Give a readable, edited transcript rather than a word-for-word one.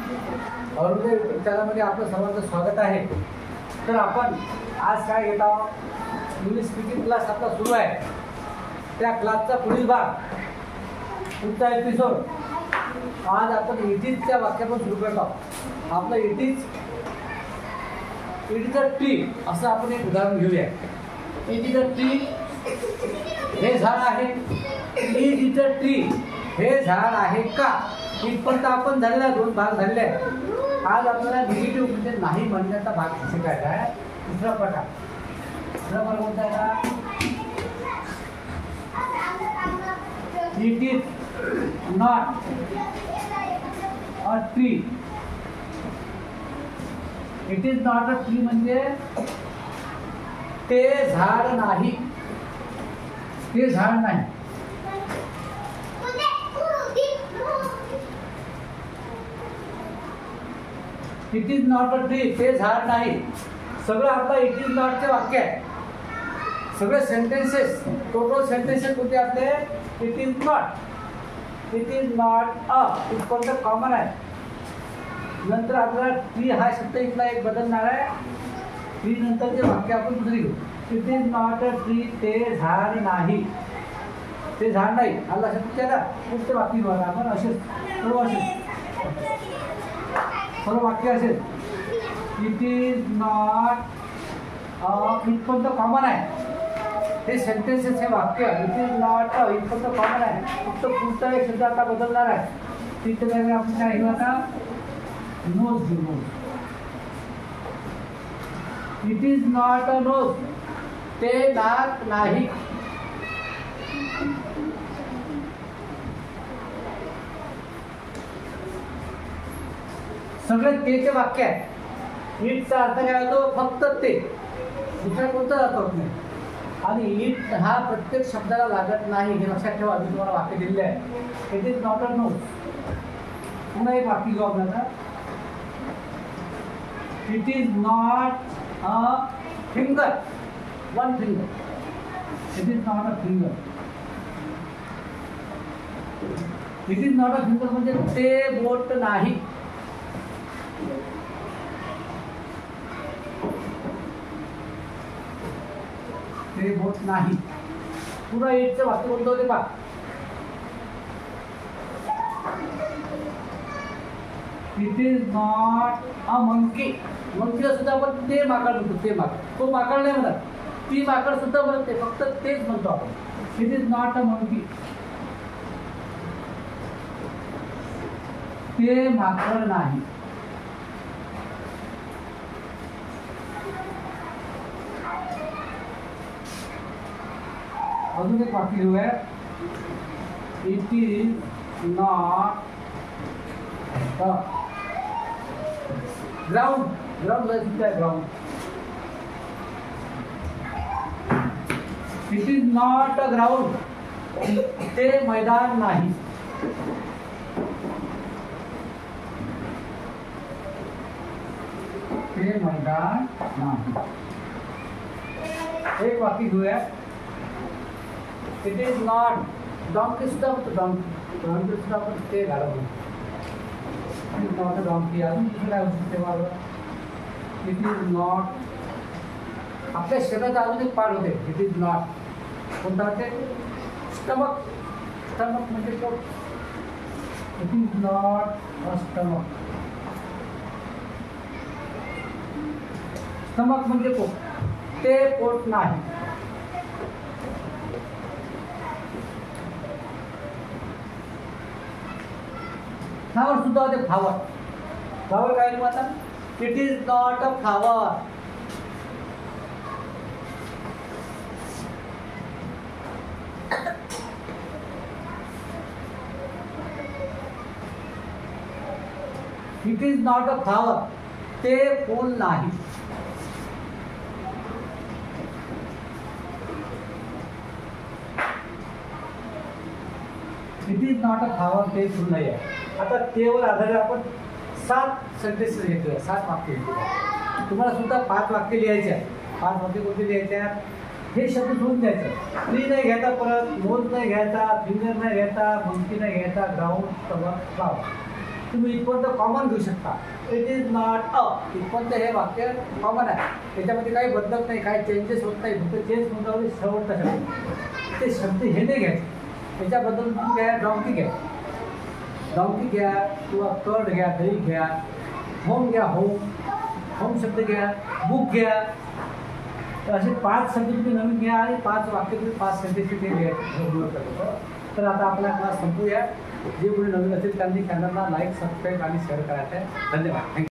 Arunoday YouTube चॅनलमध्ये आपलं सर्वांचं स्वागत आहे. तर आपण आज काय घेत आहोत, इंग्लिश स्पीकिंग क्लास आपला सुरू आहे. त्या क्लासचा पुढील भाग, पुढचा एपिसोड. आज आपण इट इजच्या वाक्यापासून सुरू करत आहोत. आपलं इट इज अ ट्री असं आपण एक उदाहरण घेऊया. इट इज अ ट्री, हे झाड आहे. इज इट अ ट्री, हे झाड आहे का? इथपर्यंत आपण झालेला दोन भाग झालेले आहेत. आज आपल्याला निगेटिव्ह म्हणजे नाही म्हणण्याचा भाग शिकायचा आहे. दुसरा प्रकार कोणता आहे? It is not a tree. It is not a tree म्हणजे ते झाड नाही. ते झाड नाही. It is not a tree, ते झाड नाही. सगळं आपलं इट इज नॉटचे वाक्य आहे. सगळे सेंटेन्सेस, टोटल सेंटेन्सेस कोणते आपले? It is not, it is not अ, इथपर्यंत कॉमन आहे. नंतर आपल्याला ट्री हा शब्द इथला एक बदलणार आहे. ट्री नंतरचे वाक्य आपण दुसरी घेऊ. It is not a tree, ते झाड नाही. ते झाड नाही आला शब्द त्याला पुढचे वाक्य घेऊ आपण. असेच सर्व वाक्य असेल. इट इज नॉट, इथपर्यंत कॉमन आहे. हे सेंटेन्सेस, हे वाक्य इट इज नॉट इथपर्यंत कॉमन आहे. फक्त पुढचा एक शब्द आता बदलणार आहे. तिथे जागे आपण काय घेऊ आता? नोज घेऊ. Nose. It is not a nose, ते नाक नाही. सगळे तेचे वाक्य आहे. इटचा अर्थ काय होतो? फक्त ते, दुसरा कोणता अर्थ होत नाही. आणि इट हा प्रत्येक शब्दाला लागत नाही, हे लक्षात ठेवा. मी तुम्हाला वाक्य दिलेले आहे. It is not a knows. पुन्हा एक वाक्य घेऊ आपल्याला. It is not a finger, one finger. It is not a finger. It is not a finger म्हणजे ते बोट नाही. ते बोट नाही. पुन्हा इटचं वाक्य कोणतं होते पहा. It is not a monkey. मंकीला सुद्धा आपण ते माकड म्हणतो. ते माकड, तो माकड नाही म्हणत. ती माकड सुद्धा म्हणते, फक्त तेच म्हणतो आपण. It is not a monkey, ते माकड नाही. अजून एक वाक्य घेऊया. It is not the ground. Ground आहे ground. It is not a ground, ते मैदान नाही. ते मैदान नाही. एक वाक्य घेऊया. It is not donkey. सुद्धा म्हणतो डॉंकी. डॉंकी सुद्धा आपण ते घालवतो. It is not a donkey. अजून दुसरं काय होऊ शकते मला? इट इज नॉट, आपल्या शरीराचा अजून एक पार्ट होते. इट इज नॉट कोणता होते? स्टमक. स्टमक म्हणजे पोट. It is not a stomach. Stomach म्हणजे पोट, ते पोट नाही. फ्लावर सुद्धा होते. फ्लावर. फ्लावर काय लिहू आता? It is not a flower. It is not a flower, ते फूल नाही. It is not a flower, ते फूल नाही आहे. आता तेवर आधारित आपण 7 सेंटेन्सेस घेतले, 7 वाक्य घेतले. तुम्हाला सुद्धा 5 वाक्य लिहायचे आहे. 5 वाक्य कोणते लिहायचे आहेत? हे शब्द सोडून द्यायचं. ट्री नाही घ्यायचा, परत नोज नाही घ्यायचा, फिंगर नाही घ्यायचा, मंकी नाही घ्यायचा, ग्राउंड, स्टमक, फ्लावर. तुम्ही इथपर्यंत कॉमन घेऊ शकता. इट इज नॉट अ, इथपर्यंत हे वाक्य कॉमन आहे. त्याच्यामध्ये काही बदलत नाही, काही चेंजेस होत नाही. फक्त चेंज म्हणून शेवटचा शब्द ते शब्द हे नाही घ्यायचे. त्याच्याबद्दल तुम्ही घ्या, डॉंकी घ्या, डॉंकी घ्या किंवा कर्ड घ्या, दही घ्या, होम घ्या, होम शब्द घ्या, बुक घ्या. तर असे 5 शब्द तुम्ही नवीन घ्या आणि 5 वाक्य तुम्ही 5 सेंटेन्स ते घ्यायचे. तर आता आपला क्लास संपूया. जे कोणी नवीन असेल त्यांनी चॅनलला लाईक, सबस्क्राईब आणि शेअर करायचं आहे. धन्यवाद. थँक्यू.